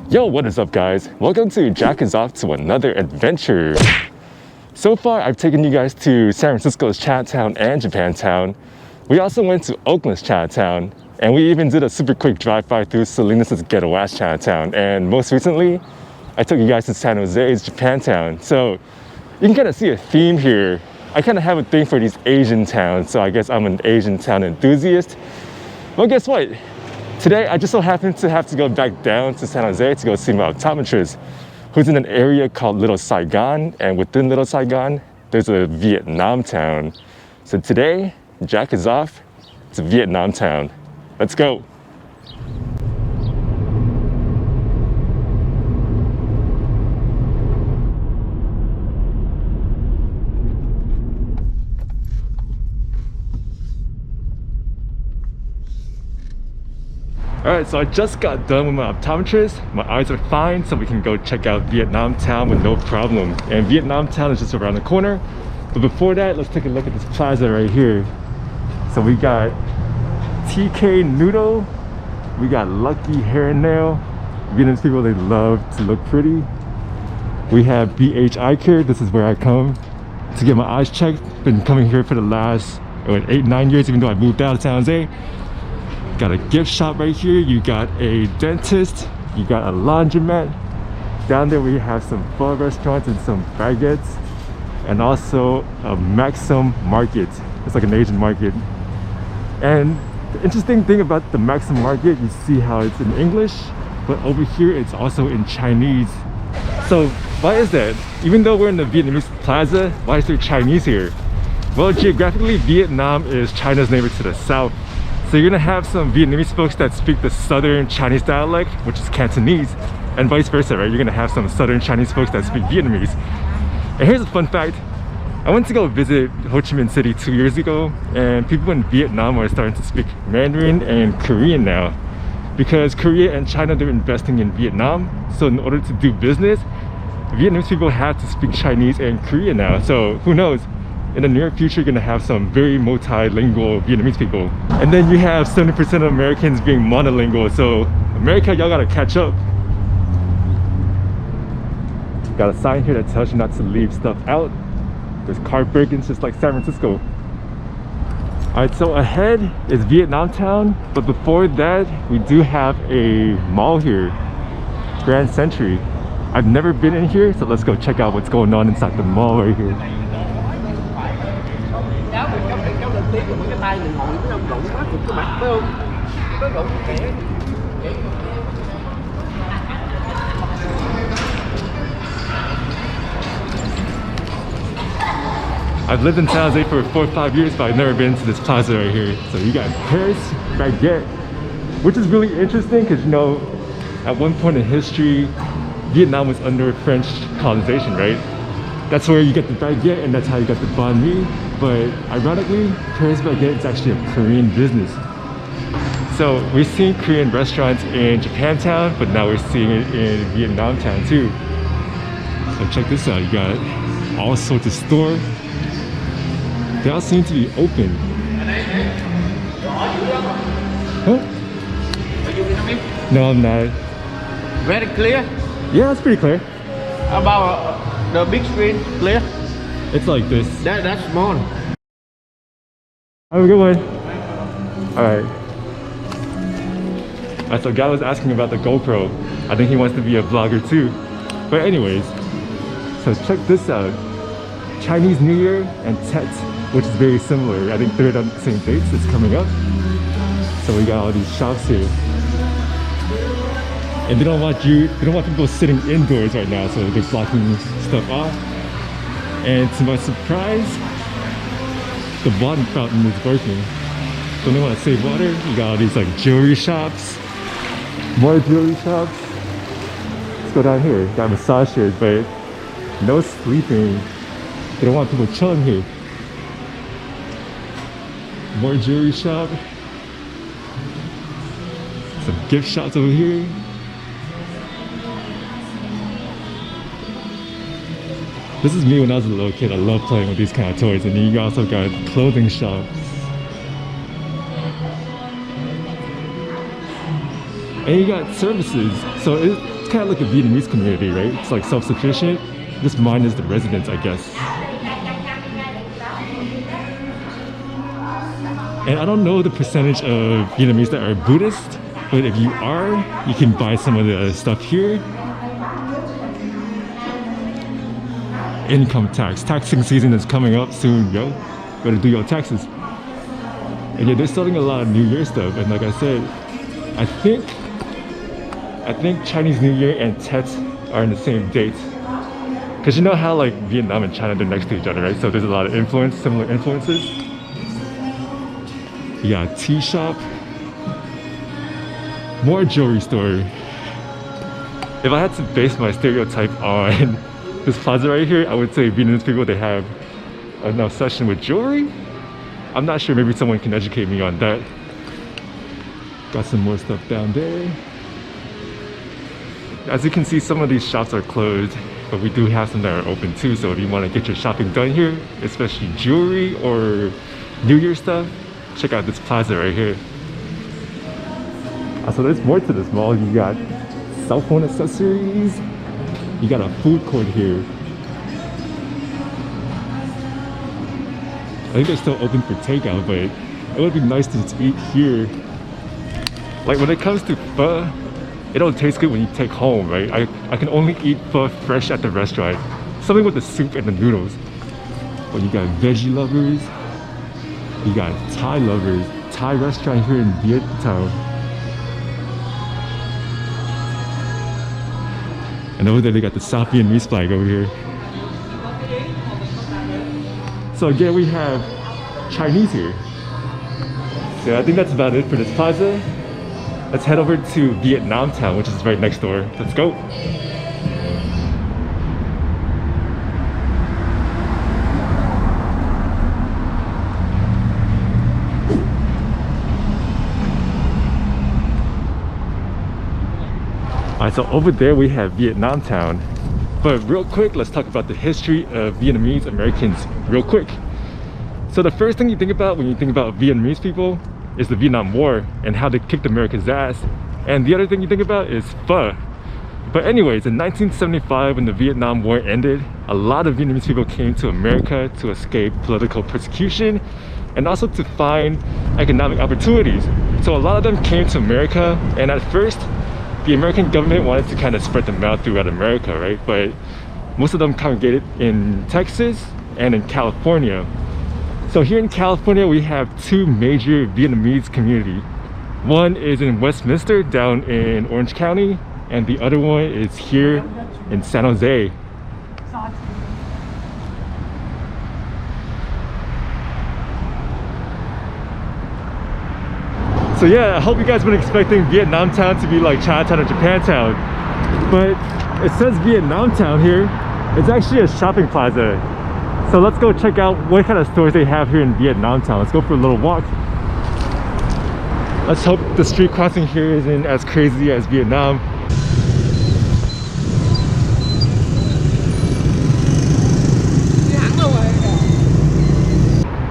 Yo, what is up guys? Welcome to Jack is Off to another adventure. So far, I've taken you guys to San Francisco's Chinatown and Japantown. We also went to Oakland's Chinatown, and we even did a super quick drive-by through Salinas' ghetto-ass Chinatown. And most recently, I took you guys to San Jose's Japantown. So you can kind of see a theme here. I kind of have a thing for these Asian towns, so I guess I'm an Asian town enthusiast. Well, guess what? Today, I just so happened to have to go back down to San Jose to go see my optometrist, who's in an area called Little Saigon, and within Little Saigon, there's a Vietnamtown. So today, Jack is off to Vietnamtown. Let's go. Alright, so I just got done with my optometrist. My eyes are fine, so we can go check out Vietnamtown with no problem. And Vietnamtown is just around the corner. But before that, let's take a look at this plaza right here. So we got TK Noodle, we got Lucky Hair and Nail. Vietnamese people, they love to look pretty. We have BH Eye Care. This is where I come to get my eyes checked. Been coming here for the last 8-9 years, even though I moved out of San Jose. Got a gift shop right here. You got a dentist. You got a laundromat. Down there we have some pho restaurants and some baguettes, and also a Maxim market. It's like an Asian market. And the interesting thing about the Maxim market, you see how it's in English, but over here it's also in Chinese. So why is that? Even though we're in the Vietnamese plaza, why is there Chinese here? Well, geographically, Vietnam is China's neighbor to the south. So you're gonna have some Vietnamese folks that speak the southern Chinese dialect, which is Cantonese, and vice versa, right? You're gonna have some southern Chinese folks that speak Vietnamese. And here's a fun fact. I went to go visit Ho Chi Minh City 2 years ago, and people in Vietnam are starting to speak Mandarin and Korean now. Because Korea and China, they're investing in Vietnam. So in order to do business, Vietnamese people have to speak Chinese and Korean now. So who knows? In the near future, you're gonna have some very multilingual Vietnamese people. And then you have 70% of Americans being monolingual. So America, y'all gotta catch up. Got a sign here that tells you not to leave stuff out. There's car break-ins just like San Francisco. Alright, so ahead is Vietnamtown, but before that, we do have a mall here, Grand Century. I've never been in here, so let's go check out what's going on inside the mall right here. I've lived in San Jose for 4 or 5 years, but I've never been to this plaza right here. So you got Paris baguette, which is really interesting because, you know, at one point in history, Vietnam was under French colonization, right? That's where you get the baguette, and that's how you got the banh mi. But ironically, Paris baguette is actually a Korean business. So we've seen Korean restaurants in Japantown, but now we're seeing it in Vietnamtown too. So check this out, you got all sorts of stores. They all seem to be open. Huh? Are you Vietnamese? No, I'm not. Very clear. Yeah, it's pretty clear. How about the big screen? Clear? It's like this. That's small. Have a good one. Alright. So Gal was asking about the GoPro. I think he wants to be a vlogger too. But anyways, so check this out. Chinese New Year and Tet, which is very similar. I think they're on the same dates. It's coming up. So we got all these shops here. And they don't want people sitting indoors right now, so they're blocking stuff off. And to my surprise, the water fountain is working. So they want to save water. You got all these like jewelry shops, more jewelry shops. Let's go down here. Got massage chairs, but no sleeping. They don't want people chilling here. More jewelry shop. Some gift shops over here. This is me when I was a little kid. I love playing with these kind of toys. And then you also got clothing shops. And you got services. So It's kind of like a Vietnamese community, right? It's like self-sufficient. Just mine is the residents, I guess. And I don't know the percentage of Vietnamese that are Buddhist, but if you are, you can buy some of the stuff here. Income tax. Taxing season is coming up soon, yo. Gotta do your taxes. And yeah, they're selling a lot of New Year stuff. And like I said, I think Chinese New Year and Tet are in the same date. Cause you know how like Vietnam and China, they're next to each other, right? So there's a lot of influence, similar influences. You got a tea shop. More jewelry store. If I had to base my stereotype on this plaza right here, I would say Vietnamese people, they have an obsession with jewelry. I'm not sure, maybe someone can educate me on that. Got some more stuff down there. As you can see, some of these shops are closed, but we do have some that are open too. So if you want to get your shopping done here, especially jewelry or New Year stuff, check out this plaza right here. So there's more to this mall. You got cell phone accessories. You got a food court here. I think they're still open for takeout, but it would be nice to just eat here. Like when it comes to pho, it don't taste good when you take home, right? I can only eat pho fresh at the restaurant. Something with the soup and the noodles. But you got veggie lovers. You got Thai lovers. Thai restaurant here in Vietnamtown. And over there they got the South Vietnamese flag over here. So again, we have Chinese here. So I think that's about it for this plaza. Let's head over to Vietnamtown, which is right next door. Let's go. Alright, so over there we have Vietnamtown. But real quick, let's talk about the history of Vietnamese Americans real quick. So the first thing you think about when you think about Vietnamese people is the Vietnam War and how they kicked America's ass. And the other thing you think about is pho. But anyways, in 1975, when the Vietnam War ended, a lot of Vietnamese people came to America to escape political persecution and also to find economic opportunities. So a lot of them came to America, and at first, the American government wanted to kind of spread them out throughout America, right? But most of them congregated in Texas and in California. So here in California, we have two major Vietnamese communities. One is in Westminster down in Orange County, and the other one is here in San Jose. So yeah, I hope you guys been expecting Vietnamtown to be like Chinatown or Japantown. But it says Vietnamtown here. It's actually a shopping plaza. So let's go check out what kind of stores they have here in Vietnamtown. Let's go for a little walk. Let's hope the street crossing here isn't as crazy as Vietnam.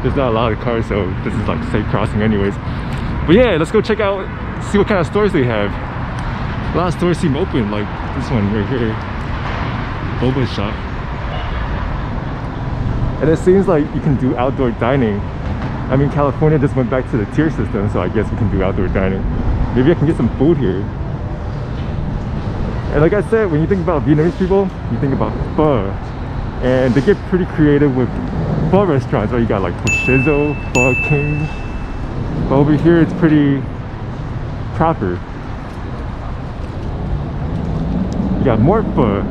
There's not a lot of cars, so this is like a safe crossing anyways. But yeah, let's go check out, see what kind of stores they have. A lot of stores seem open, like this one right here. Boba shop. And it seems like you can do outdoor dining. I mean, California just went back to the tier system, so I guess we can do outdoor dining. Maybe I can get some food here. And like I said, when you think about Vietnamese people, you think about pho. And they get pretty creative with pho restaurants, right? You got like Pho Shizzle, Pho King. But over here, it's pretty proper. You got more pho.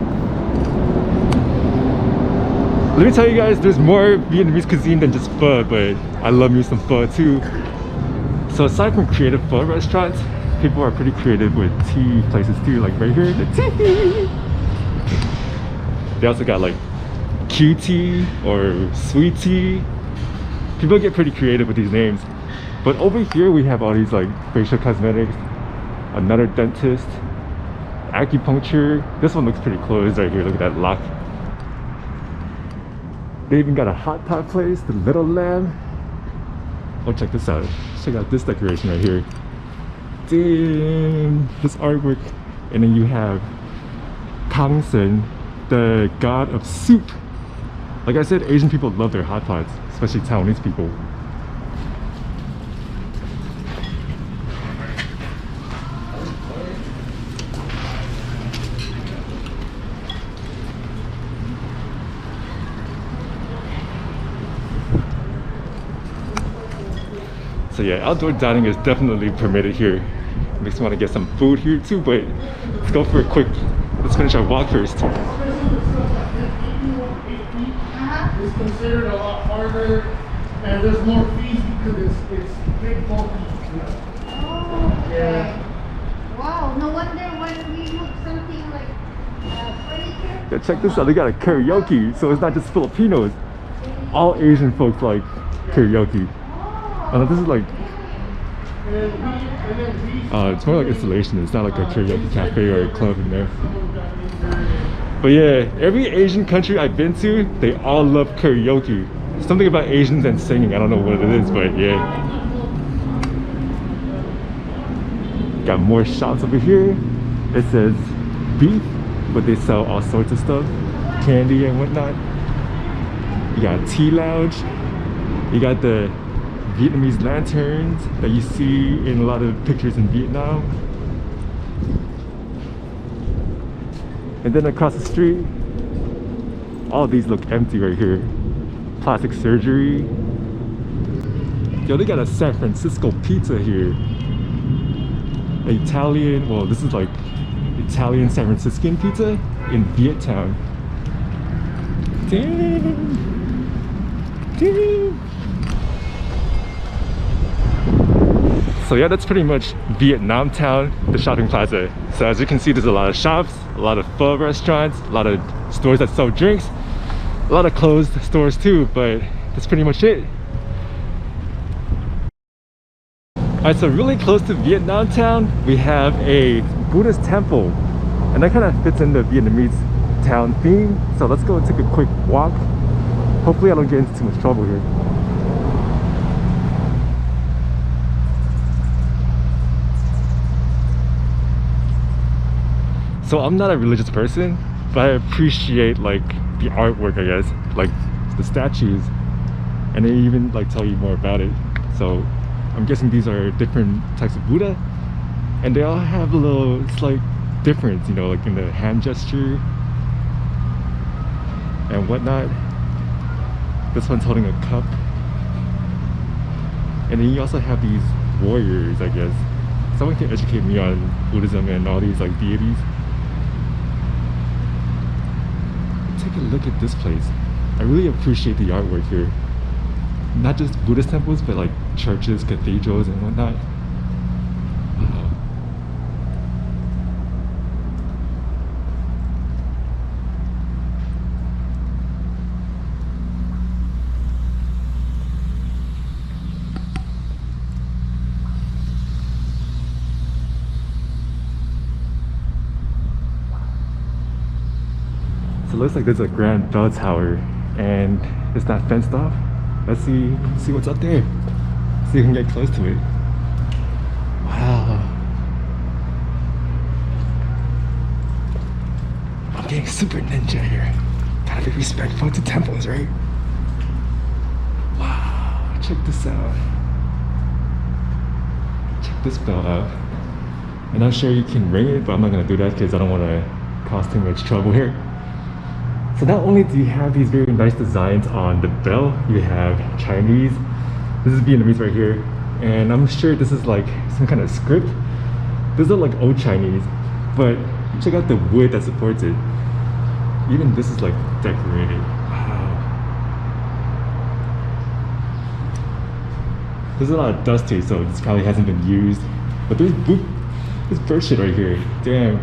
Let me tell you guys, there's more Vietnamese cuisine than just pho, but I love me some pho too. So aside from creative pho restaurants, people are pretty creative with tea places too, like right here, the tea. They also got like Q tea or sweet tea. People get pretty creative with these names. But over here we have all these like facial cosmetics, another dentist, acupuncture. This one looks pretty closed right here, look at that lock. They even got a hot pot place, the Little Lamb. Oh, check this out. Check out this decoration right here. Damn, this artwork. And then you have Tangsen, the god of soup. Like I said, Asian people love their hot pots, especially Taiwanese people. So yeah, outdoor dining is definitely permitted here. Makes me want to get some food here too, but let's go for a quick, let's finish our walk first. It's considered a lot harder, and there's more fees because it's big bulky. Oh, okay. Yeah. Wow, no wonder when we look something like furniture. Yeah, check this out, they got a karaoke, so it's not just Filipinos. All Asian folks like karaoke. This is like, it's more like installation, it's not like a karaoke cafe or a club in there. But yeah, every Asian country I've been to, they all love karaoke. Something about Asians and singing, I don't know what it is, but yeah. Got more shops over here. It says beef, but they sell all sorts of stuff, candy and whatnot. You got tea lounge. You got the Vietnamese lanterns that you see in a lot of pictures in Vietnam. And then across the street, all of these look empty right here. Plastic surgery. Yo, they got a San Francisco pizza here. Italian, well, this is like Italian San Franciscan pizza in Vietnamtown. Damn. Damn. So yeah, that's pretty much Vietnamtown, the shopping plaza. So as you can see, there's a lot of shops, a lot of pho restaurants, a lot of stores that sell drinks, a lot of closed stores too, but that's pretty much it. Alright, so really close to Vietnamtown, we have a Buddhist temple, and that kind of fits in the Vietnamese town theme. So let's go and take a quick walk. Hopefully I don't get into too much trouble here. So I'm not a religious person, but I appreciate like the artwork, I guess, like the statues, and they even like tell you more about it. So I'm guessing these are different types of Buddha, and they all have a little slight difference, you know, like in the hand gesture and whatnot. This one's holding a cup, and then you also have these warriors, I guess. Someone can educate me on Buddhism and all these like deities. Take a look at this place. I really appreciate the artwork here. Not just Buddhist temples, but like churches, cathedrals, and whatnot. Wow. So it looks like there's a grand bell tower, and it's not fenced off. Let's see what's up there. See if we can get close to it. Wow. I'm getting super ninja here. Gotta be respectful to temples, right? Wow, check this out. Check this bell out. And I'm sure you can ring it, but I'm not gonna do that because I don't want to cause too much trouble here. So not only do you have these very nice designs on the bell, you have Chinese. This is Vietnamese right here, and I'm sure this is like some kind of script. These are like old Chinese, but check out the wood that supports it. Even this is like decorated. Wow. There's a lot of dust here, so this probably hasn't been used. But there's bird shit right here. Damn.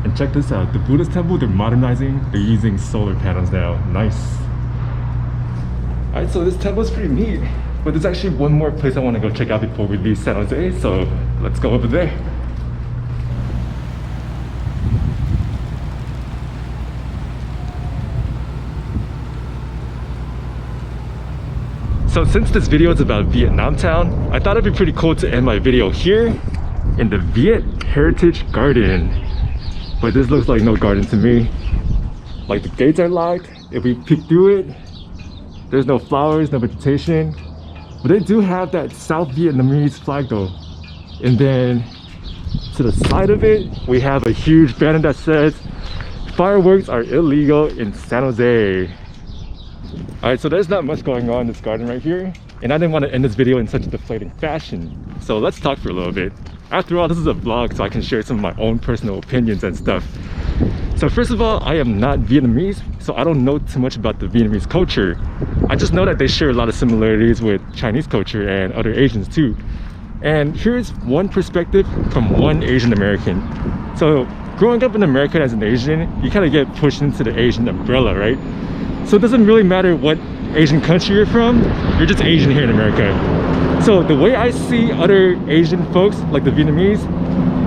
And check this out, the Buddhist temple, they're modernizing, they're using solar panels now. Nice. Alright, so this temple is pretty neat, but there's actually one more place I want to go check out before we leave San Jose, so let's go over there. So since this video is about Vietnamtown, I thought it'd be pretty cool to end my video here in the Viet Heritage Garden. but this looks like no garden to me. Like the gates are locked. If we peek through it, there's no flowers, no vegetation. But they do have that South Vietnamese flag though. And then to the side of it, we have a huge banner that says fireworks are illegal in San Jose. Alright, so there's not much going on in this garden right here. And I didn't want to end this video in such a deflating fashion. So let's talk for a little bit. After all, this is a vlog, so I can share some of my own personal opinions and stuff. So first of all, I am not Vietnamese, so I don't know too much about the Vietnamese culture. I just know that they share a lot of similarities with Chinese culture and other Asians too. And here's one perspective from one Asian American. So growing up in America as an Asian, you kind of get pushed into the Asian umbrella, right? So it doesn't really matter what Asian country you're from, you're just Asian here in America. So the way I see other Asian folks, like the Vietnamese,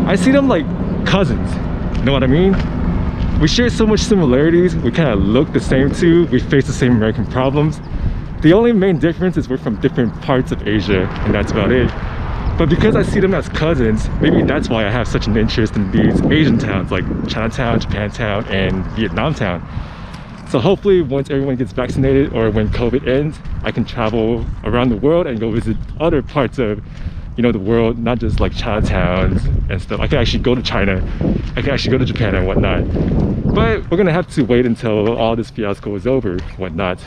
I see them like cousins. You know what I mean? We share so much similarities, we kind of look the same too, we face the same American problems. The only main difference is we're from different parts of Asia, and that's about it. But because I see them as cousins, maybe that's why I have such an interest in these Asian towns like Chinatown, Japantown, and Vietnamtown. So hopefully once everyone gets vaccinated or when COVID ends, I can travel around the world and go visit other parts of, you know, the world, not just like Chinatowns and stuff. I can actually go to China, I can actually go to Japan and whatnot. But we're gonna have to wait until all this fiasco is over, whatnot.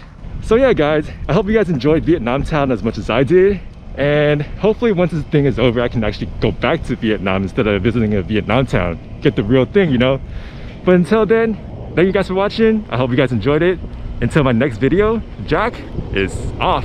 So yeah guys, I hope you guys enjoyed Vietnamtown as much as I did. And hopefully once this thing is over, I can actually go back to Vietnam instead of visiting a Vietnamtown. Get the real thing, you know? But until then, thank you guys for watching. I hope you guys enjoyed it. Until my next video, Jack is off.